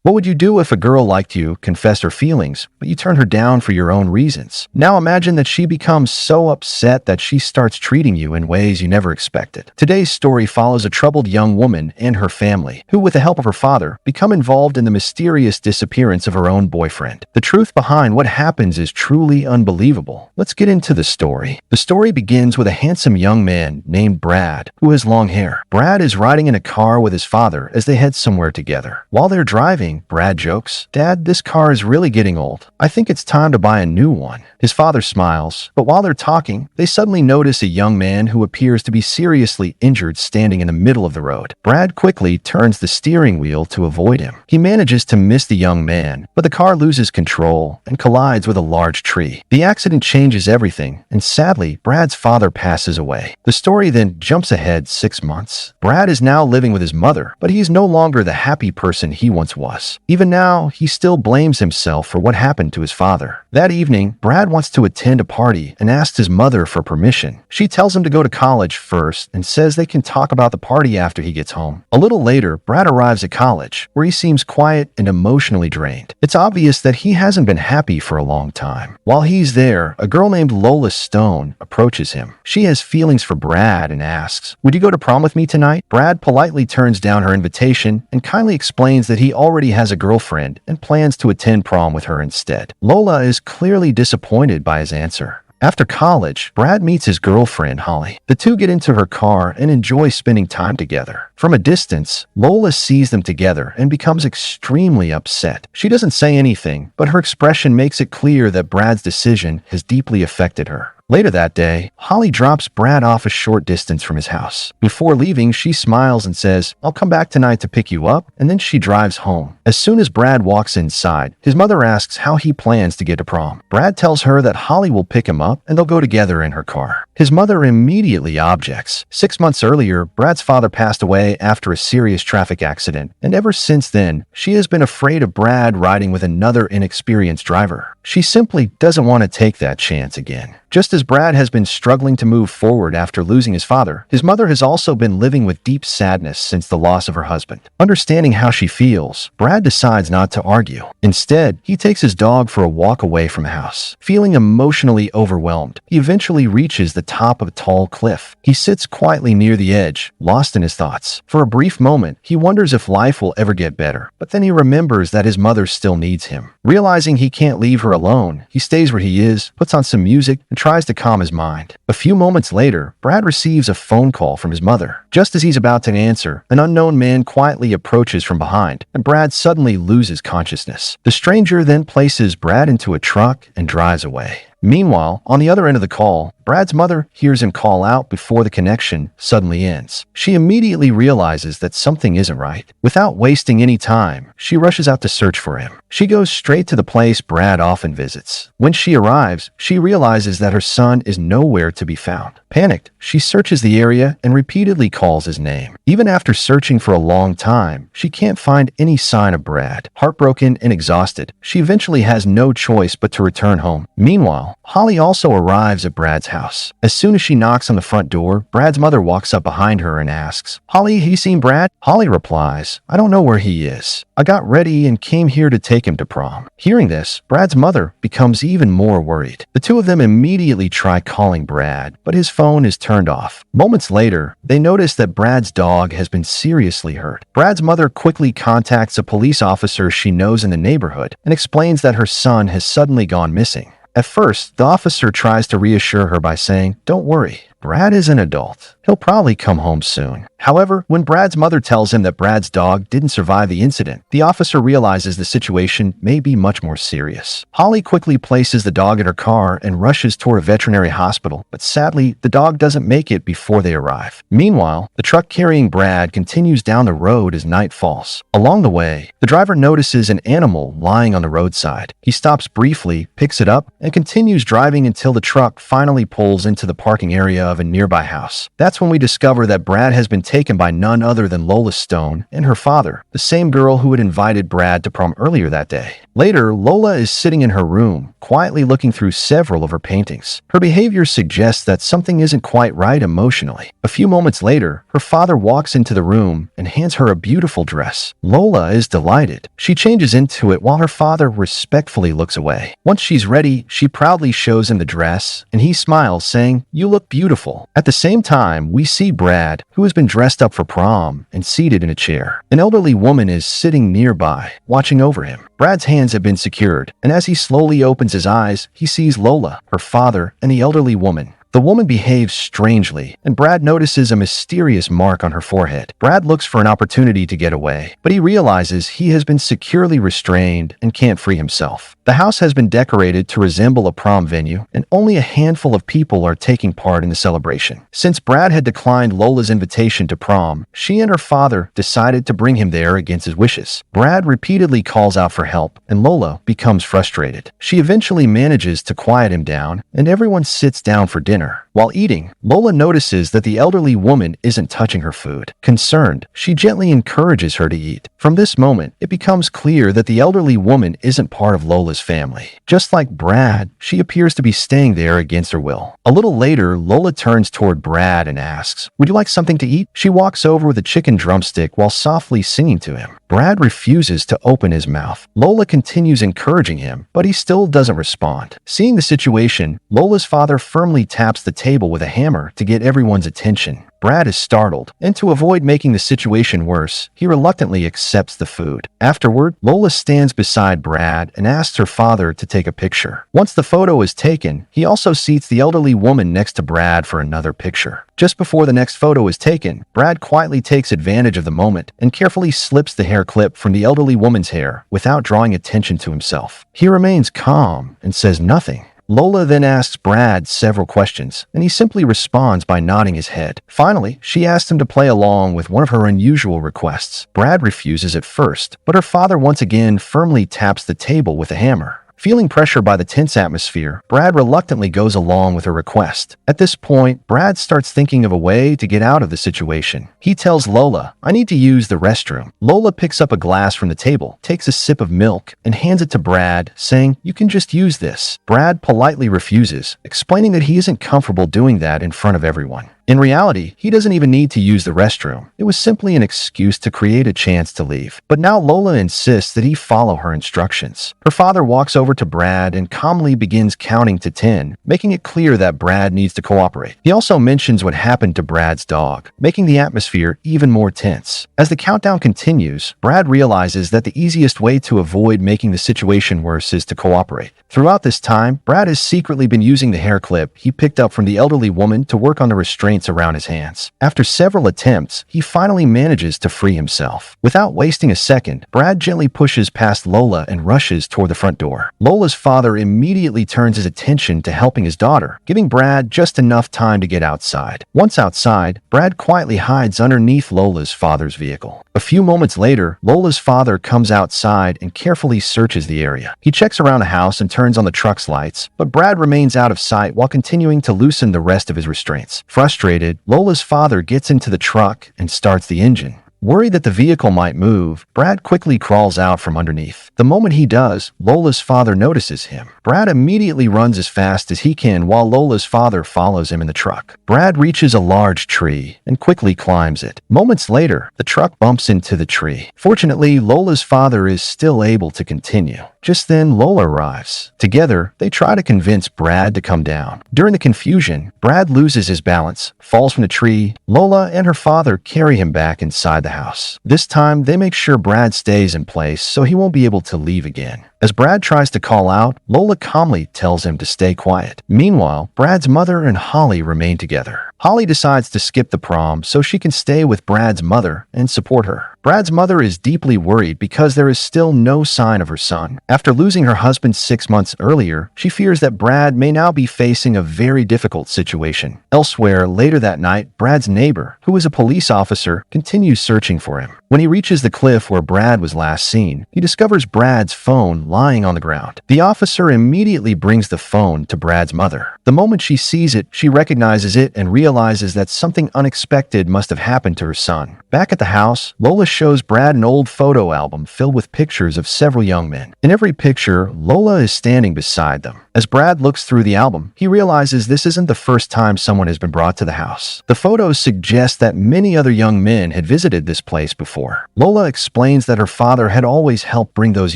What would you do if a girl liked you, confessed her feelings, but you turned her down for your own reasons? Now imagine that she becomes so upset that she starts treating you in ways you never expected. Today's story follows a troubled young woman and her family, who, with the help of her father, become involved in the mysterious disappearance of her own boyfriend. The truth behind what happens is truly unbelievable. Let's get into the story. The story begins with a handsome young man named Brad, who has long hair. Brad is riding in a car with his father as they head somewhere together. While they're driving, Brad jokes, "Dad, this car is really getting old. I think it's time to buy a new one." His father smiles, but while they're talking, they suddenly notice a young man who appears to be seriously injured standing in the middle of the road. Brad quickly turns the steering wheel to avoid him. He manages to miss the young man, but the car loses control and collides with a large tree. The accident changes everything, and sadly, Brad's father passes away. The story then jumps ahead 6 months. Brad is now living with his mother, but he's no longer the happy person he once was. Even now, he still blames himself for what happened to his father. That evening, Brad wants to attend a party and asks his mother for permission. She tells him to go to college first and says they can talk about the party after he gets home. A little later, Brad arrives at college, where he seems quiet and emotionally drained. It's obvious that he hasn't been happy for a long time. While he's there, a girl named Lola Stone approaches him. She has feelings for Brad and asks, "Would you go to prom with me tonight?" Brad politely turns down her invitation and kindly explains that he already has a girlfriend and plans to attend prom with her instead. Lola is clearly disappointed by his answer. After college, Brad meets his girlfriend, Holly. The two get into her car and enjoy spending time together. From a distance, Lola sees them together and becomes extremely upset. She doesn't say anything, but her expression makes it clear that Brad's decision has deeply affected her. Later that day, Holly drops Brad off a short distance from his house. Before leaving, she smiles and says, "I'll come back tonight to pick you up," and then she drives home. As soon as Brad walks inside, his mother asks how he plans to get to prom. Brad tells her that Holly will pick him up and they'll go together in her car. His mother immediately objects. 6 months earlier, Brad's father passed away after a serious traffic accident, and ever since then, she has been afraid of Brad riding with another inexperienced driver. She simply doesn't want to take that chance again. Just as Brad has been struggling to move forward after losing his father, his mother has also been living with deep sadness since the loss of her husband. Understanding how she feels, Brad decides not to argue. Instead, he takes his dog for a walk away from the house. Feeling emotionally overwhelmed, he eventually reaches the top of a tall cliff. He sits quietly near the edge, lost in his thoughts. For a brief moment, he wonders if life will ever get better, but then he remembers that his mother still needs him. Realizing he can't leave her alone, he stays where he is, puts on some music, and tries to calm his mind. A few moments later, Brad receives a phone call from his mother. Just as he's about to answer, an unknown man quietly approaches from behind, and Brad suddenly loses consciousness. The stranger then places Brad into a truck and drives away. Meanwhile, on the other end of the call, Brad's mother hears him call out before the connection suddenly ends. She immediately realizes that something isn't right. Without wasting any time, she rushes out to search for him. She goes straight to the place Brad often visits. When she arrives, she realizes that her son is nowhere to be found. Panicked, she searches the area and repeatedly calls his name. Even after searching for a long time, she can't find any sign of Brad. Heartbroken and exhausted, she eventually has no choice but to return home. Meanwhile, Holly also arrives at Brad's house. As soon as she knocks on the front door, Brad's mother walks up behind her and asks, "Holly, have you seen Brad?" Holly replies, "I don't know where he is. I got ready and came here to take him to prom." Hearing this, Brad's mother becomes even more worried. The two of them immediately try calling Brad, but his phone is turned off. Moments later, they notice that Brad's dog has been seriously hurt. Brad's mother quickly contacts a police officer she knows in the neighborhood and explains that her son has suddenly gone missing. At first, the officer tries to reassure her by saying, "Don't worry, Brad is an adult. He'll probably come home soon." However, when Brad's mother tells him that Brad's dog didn't survive the incident, the officer realizes the situation may be much more serious. Holly quickly places the dog in her car and rushes toward a veterinary hospital, but sadly, the dog doesn't make it before they arrive. Meanwhile, the truck carrying Brad continues down the road as night falls. Along the way, the driver notices an animal lying on the roadside. He stops briefly, picks it up, and continues driving until the truck finally pulls into the parking area of a nearby house. That's when we discover that Brad has been taken by none other than Lola Stone and her father, the same girl who had invited Brad to prom earlier that day. Later, Lola is sitting in her room, quietly looking through several of her paintings. Her behavior suggests that something isn't quite right emotionally. A few moments later, her father walks into the room and hands her a beautiful dress. Lola is delighted. She changes into it while her father respectfully looks away. Once she's ready, she proudly shows him the dress, and he smiles, saying, "You look beautiful." At the same time, we see Brad, who has been dressed up for prom and seated in a chair. An elderly woman is sitting nearby, watching over him. Brad's hands have been secured, and as he slowly opens his eyes, he sees Lola, her father, and the elderly woman. The woman behaves strangely, and Brad notices a mysterious mark on her forehead. Brad looks for an opportunity to get away, but he realizes he has been securely restrained and can't free himself. The house has been decorated to resemble a prom venue, and only a handful of people are taking part in the celebration. Since Brad had declined Lola's invitation to prom, she and her father decided to bring him there against his wishes. Brad repeatedly calls out for help, and Lola becomes frustrated. She eventually manages to quiet him down, and everyone sits down for dinner. While eating, Lola notices that the elderly woman isn't touching her food. Concerned, she gently encourages her to eat. From this moment, it becomes clear that the elderly woman isn't part of Lola's family. Just like Brad, she appears to be staying there against her will. A little later, Lola turns toward Brad and asks, "Would you like something to eat?" She walks over with a chicken drumstick while softly singing to him. Brad refuses to open his mouth. Lola continues encouraging him, but he still doesn't respond. Seeing the situation, Lola's father firmly taps the table with a hammer to get everyone's attention. Brad is startled, and to avoid making the situation worse, he reluctantly accepts the food. Afterward, Lola stands beside Brad and asks her father to take a picture. Once the photo is taken, he also seats the elderly woman next to Brad for another picture. Just before the next photo is taken, Brad quietly takes advantage of the moment and carefully slips the hair clip from the elderly woman's hair without drawing attention to himself. He remains calm and says nothing. Lola then asks Brad several questions, and he simply responds by nodding his head. Finally, she asks him to play along with one of her unusual requests. Brad refuses at first, but her father once again firmly taps the table with a hammer. Feeling pressure by the tense atmosphere, Brad reluctantly goes along with her request. At this point, Brad starts thinking of a way to get out of the situation. He tells Lola, "I need to use the restroom." Lola picks up a glass from the table, takes a sip of milk, and hands it to Brad, saying, "You can just use this." Brad politely refuses, explaining that he isn't comfortable doing that in front of everyone. In reality, he doesn't even need to use the restroom. It was simply an excuse to create a chance to leave. But now Lola insists that he follow her instructions. Her father walks over to Brad and calmly begins counting to 10, making it clear that Brad needs to cooperate. He also mentions what happened to Brad's dog, making the atmosphere even more tense. As the countdown continues, Brad realizes that the easiest way to avoid making the situation worse is to cooperate. Throughout this time, Brad has secretly been using the hair clip he picked up from the elderly woman to work on the restraints around his hands. After several attempts, he finally manages to free himself. Without wasting a second, Brad gently pushes past Lola and rushes toward the front door. Lola's father immediately turns his attention to helping his daughter, giving Brad just enough time to get outside. Once outside, Brad quietly hides underneath Lola's father's vehicle. A few moments later, Lola's father comes outside and carefully searches the area. He checks around the house and turns on the truck's lights, but Brad remains out of sight while continuing to loosen the rest of his restraints. Frustrated, Lola's father gets into the truck and starts the engine. Worried that the vehicle might move, Brad quickly crawls out from underneath. The moment he does, Lola's father notices him. Brad immediately runs as fast as he can while Lola's father follows him in the truck. Brad reaches a large tree and quickly climbs it. Moments later, the truck bumps into the tree. Fortunately, Lola's father is still able to continue. Just then, Lola arrives. Together, they try to convince Brad to come down. During the confusion, Brad loses his balance, falls from the tree. Lola and her father carry him back inside the house. This time, they make sure Brad stays in place so he won't be able to leave again. As Brad tries to call out, Lola calmly tells him to stay quiet. Meanwhile, Brad's mother and Holly remain together. Holly decides to skip the prom so she can stay with Brad's mother and support her. Brad's mother is deeply worried because there is still no sign of her son. After losing her husband 6 months earlier, she fears that Brad may now be facing a very difficult situation. Elsewhere, later that night, Brad's neighbor, who is a police officer, continues searching for him. When he reaches the cliff where Brad was last seen, he discovers Brad's phone lying on the ground. The officer immediately brings the phone to Brad's mother. The moment she sees it, she recognizes it and realizes that something unexpected must have happened to her son. Back at the house, Lola shows Brad an old photo album filled with pictures of several young men. In every picture, Lola is standing beside them. As Brad looks through the album, he realizes this isn't the first time someone has been brought to the house. The photos suggest that many other young men had visited this place before. Lola explains that her father had always helped bring those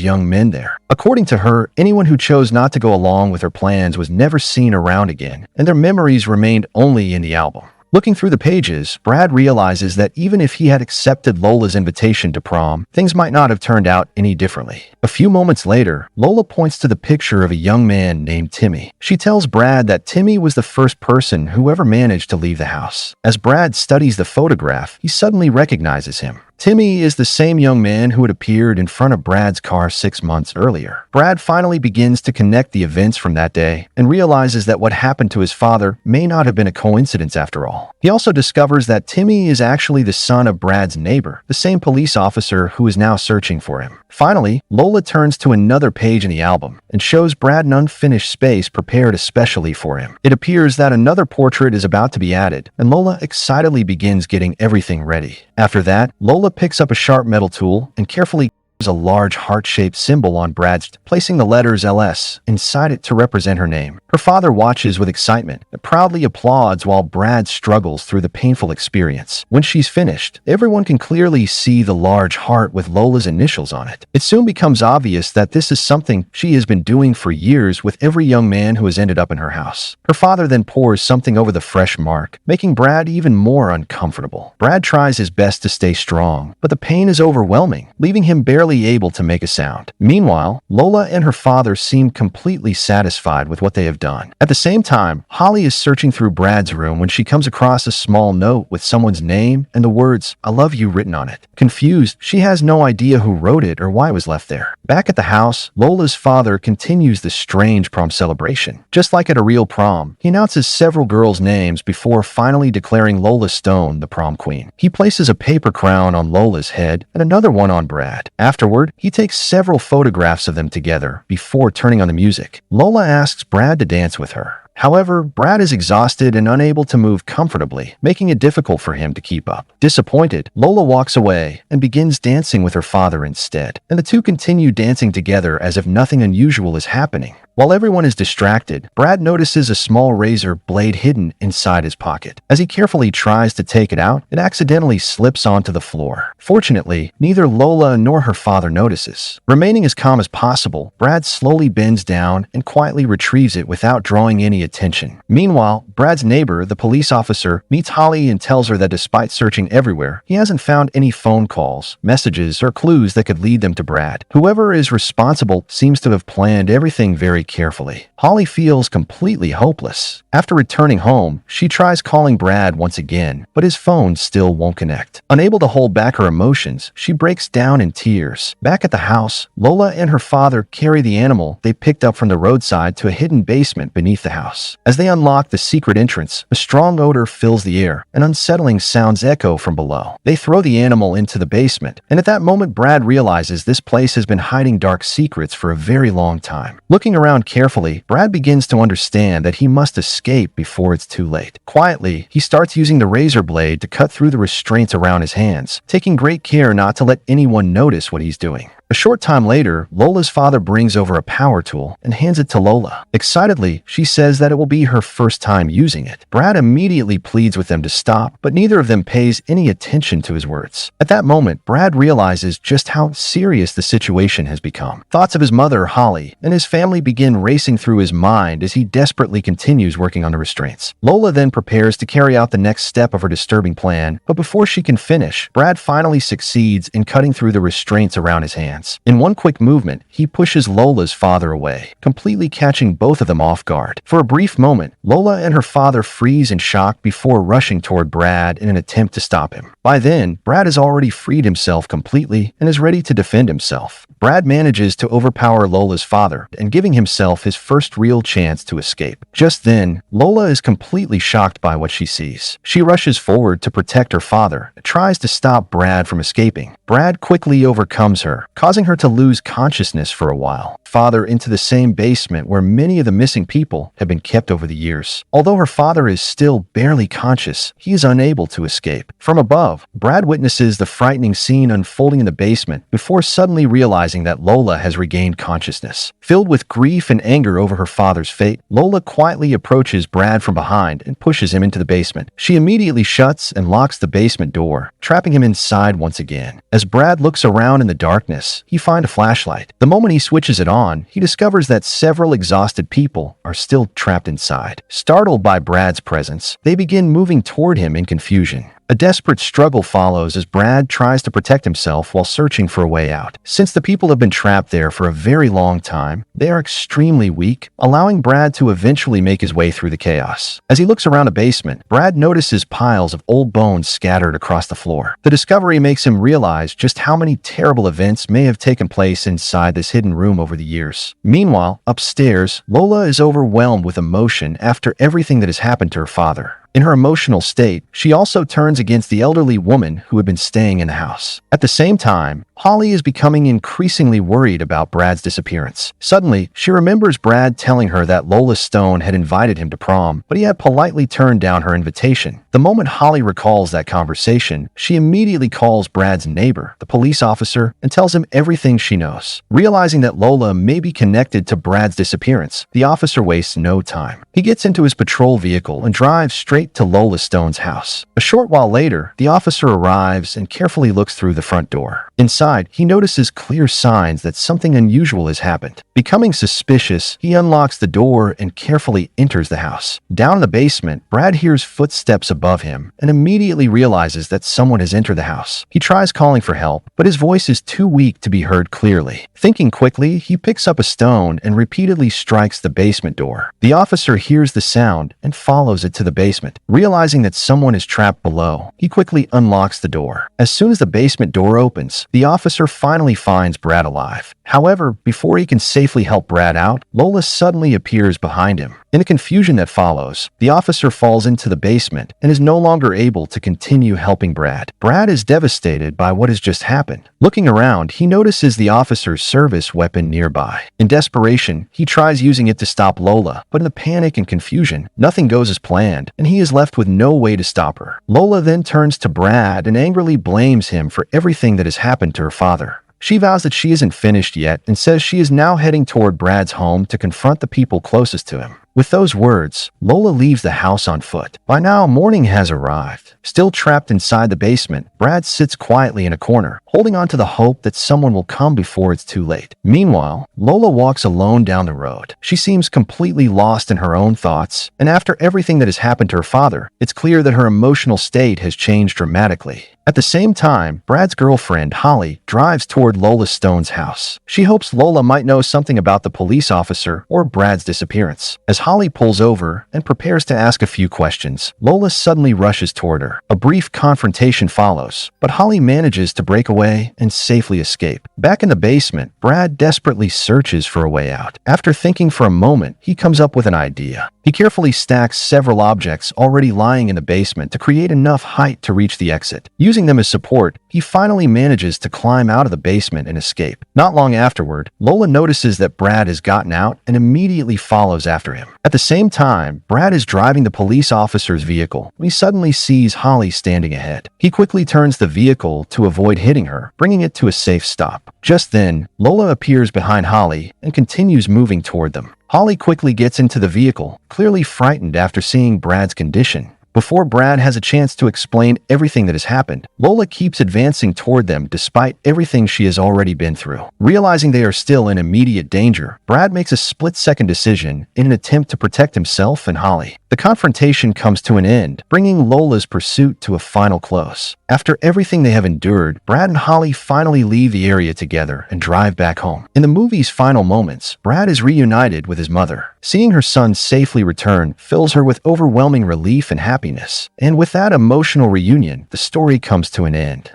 young men there. According to her, anyone who chose not to go along with her plans was never seen around again, and their memories remained only in the album. Looking through the pages, Brad realizes that even if he had accepted Lola's invitation to prom, things might not have turned out any differently. A few moments later, Lola points to the picture of a young man named Timmy. She tells Brad that Timmy was the first person who ever managed to leave the house. As Brad studies the photograph, he suddenly recognizes him. Timmy is the same young man who had appeared in front of Brad's car 6 months earlier. Brad finally begins to connect the events from that day and realizes that what happened to his father may not have been a coincidence after all. He also discovers that Timmy is actually the son of Brad's neighbor, the same police officer who is now searching for him. Finally, Lola turns to another page in the album and shows Brad an unfinished space prepared especially for him. It appears that another portrait is about to be added, and Lola excitedly begins getting everything ready. After that, Lola picks up a sharp metal tool and carefully a large heart-shaped symbol on Brad's, placing the letters LS inside it to represent her name. Her father watches with excitement and proudly applauds while Brad struggles through the painful experience. When she's finished, everyone can clearly see the large heart with Lola's initials on it. It soon becomes obvious that this is something she has been doing for years with every young man who has ended up in her house. Her father then pours something over the fresh mark, making Brad even more uncomfortable. Brad tries his best to stay strong, but the pain is overwhelming, leaving him barely able to make a sound. Meanwhile, Lola and her father seem completely satisfied with what they have done. At the same time, Holly is searching through Brad's room when she comes across a small note with someone's name and the words, "I love you" written on it. Confused, she has no idea who wrote it or why it was left there. Back at the house, Lola's father continues the strange prom celebration. Just like at a real prom, he announces several girls' names before finally declaring Lola Stone the prom queen. He places a paper crown on Lola's head and another one on Brad. Afterward, he takes several photographs of them together before turning on the music. Lola asks Brad to dance with her. However, Brad is exhausted and unable to move comfortably, making it difficult for him to keep up. Disappointed, Lola walks away and begins dancing with her father instead, and the two continue dancing together as if nothing unusual is happening. While everyone is distracted, Brad notices a small razor blade hidden inside his pocket. As he carefully tries to take it out, it accidentally slips onto the floor. Fortunately, neither Lola nor her father notices. Remaining as calm as possible, Brad slowly bends down and quietly retrieves it without drawing any attention. Meanwhile, Brad's neighbor, the police officer, meets Holly and tells her that despite searching everywhere, he hasn't found any phone calls, messages, or clues that could lead them to Brad. Whoever is responsible seems to have planned everything very carefully. Holly feels completely hopeless. After returning home, she tries calling Brad once again, but his phone still won't connect. Unable to hold back her emotions, she breaks down in tears. Back at the house, Lola and her father carry the animal they picked up from the roadside to a hidden basement beneath the house. As they unlock the secret entrance, a strong odor fills the air, and unsettling sounds echo from below. They throw the animal into the basement, and at that moment Brad realizes this place has been hiding dark secrets for a very long time. Looking around carefully, Brad begins to understand that he must escape before it's too late. Quietly, he starts using the razor blade to cut through the restraints around his hands, taking great care not to let anyone notice what he's doing. A short time later, Lola's father brings over a power tool and hands it to Lola. Excitedly, she says that it will be her first time using it. Brad immediately pleads with them to stop, but neither of them pays any attention to his words. At that moment, Brad realizes just how serious the situation has become. Thoughts of his mother, Holly, and his family begin racing through his mind as he desperately continues working on the restraints. Lola then prepares to carry out the next step of her disturbing plan, but before she can finish, Brad finally succeeds in cutting through the restraints around his hands. In one quick movement, he pushes Lola's father away, completely catching both of them off guard. For a brief moment, Lola and her father freeze in shock before rushing toward Brad in an attempt to stop him. By then, Brad has already freed himself completely and is ready to defend himself. Brad manages to overpower Lola's father and giving himself his first real chance to escape. Just then, Lola is completely shocked by what she sees. She rushes forward to protect her father and tries to stop Brad from escaping. Brad quickly overcomes her, causing her to lose consciousness for a while. father into the same basement where many of the missing people have been kept over the years. Although her father is still barely conscious, he is unable to escape. From above, Brad witnesses the frightening scene unfolding in the basement before suddenly realizing that Lola has regained consciousness. Filled with grief and anger over her father's fate, Lola quietly approaches Brad from behind and pushes him into the basement. She immediately shuts and locks the basement door, trapping him inside once again. As Brad looks around in the darkness, he finds a flashlight. The moment he switches it on, he discovers that several exhausted people are still trapped inside. Startled by Brad's presence, they begin moving toward him in confusion. A desperate struggle follows as Brad tries to protect himself while searching for a way out. Since the people have been trapped there for a very long time, they are extremely weak, allowing Brad to eventually make his way through the chaos. As he looks around the basement, Brad notices piles of old bones scattered across the floor. The discovery makes him realize just how many terrible events may have taken place inside this hidden room over the years. Meanwhile, upstairs, Lola is overwhelmed with emotion after everything that has happened to her father. In her emotional state, she also turns against the elderly woman who had been staying in the house. At the same time, Holly is becoming increasingly worried about Brad's disappearance. Suddenly, she remembers Brad telling her that Lola Stone had invited him to prom, but he had politely turned down her invitation. The moment Holly recalls that conversation, she immediately calls Brad's neighbor, the police officer, and tells him everything she knows. Realizing that Lola may be connected to Brad's disappearance, the officer wastes no time. He gets into his patrol vehicle and drives straight to Lola Stone's house. A short while later, the officer arrives and carefully looks through the front door. Inside, he notices clear signs that something unusual has happened. Becoming suspicious, he unlocks the door and carefully enters the house. Down in the basement, Brad hears footsteps above him and immediately realizes that someone has entered the house. He tries calling for help, but his voice is too weak to be heard clearly. Thinking quickly, he picks up a stone and repeatedly strikes the basement door. The officer hears the sound and follows it to the basement. Realizing that someone is trapped below, he quickly unlocks the door. As soon as the basement door opens, the officer finally finds Brad alive. However, before he can safely help Brad out, Lola suddenly appears behind him. In the confusion that follows, the officer falls into the basement and is no longer able to continue helping Brad. Brad is devastated by what has just happened. Looking around, he notices the officer's service weapon nearby. In desperation, he tries using it to stop Lola, but in the panic and confusion, nothing goes as planned, and he is left with no way to stop her. Lola then turns to Brad and angrily blames him for everything that has happened to her father. She vows that she isn't finished yet and says she is now heading toward Brad's home to confront the people closest to him. With those words, Lola leaves the house on foot. By now, morning has arrived. Still trapped inside the basement, Brad sits quietly in a corner, holding on to the hope that someone will come before it's too late. Meanwhile, Lola walks alone down the road. She seems completely lost in her own thoughts, and after everything that has happened to her father, it's clear that her emotional state has changed dramatically. At the same time, Brad's girlfriend, Holly, drives toward Lola Stone's house. She hopes Lola might know something about the police officer or Brad's disappearance. As Holly pulls over and prepares to ask a few questions, Lola suddenly rushes toward her. A brief confrontation follows, but Holly manages to break away and safely escape. Back in the basement, Brad desperately searches for a way out. After thinking for a moment, he comes up with an idea. He carefully stacks several objects already lying in the basement to create enough height to reach the exit. Using them as support, he finally manages to climb out of the basement and escape. Not long afterward, Lola notices that Brad has gotten out and immediately follows after him. At the same time, Brad is driving the police officer's vehicle when he suddenly sees Holly standing ahead. He quickly turns the vehicle to avoid hitting her, bringing it to a safe stop. Just then, Lola appears behind Holly and continues moving toward them. Holly quickly gets into the vehicle, clearly frightened after seeing Brad's condition. Before Brad has a chance to explain everything that has happened, Lola keeps advancing toward them despite everything she has already been through. Realizing they are still in immediate danger, Brad makes a split-second decision in an attempt to protect himself and Holly. The confrontation comes to an end, bringing Lola's pursuit to a final close. After everything they have endured, Brad and Holly finally leave the area together and drive back home. In the movie's final moments, Brad is reunited with his mother. Seeing her son safely return fills her with overwhelming relief and happiness. And with that emotional reunion, the story comes to an end.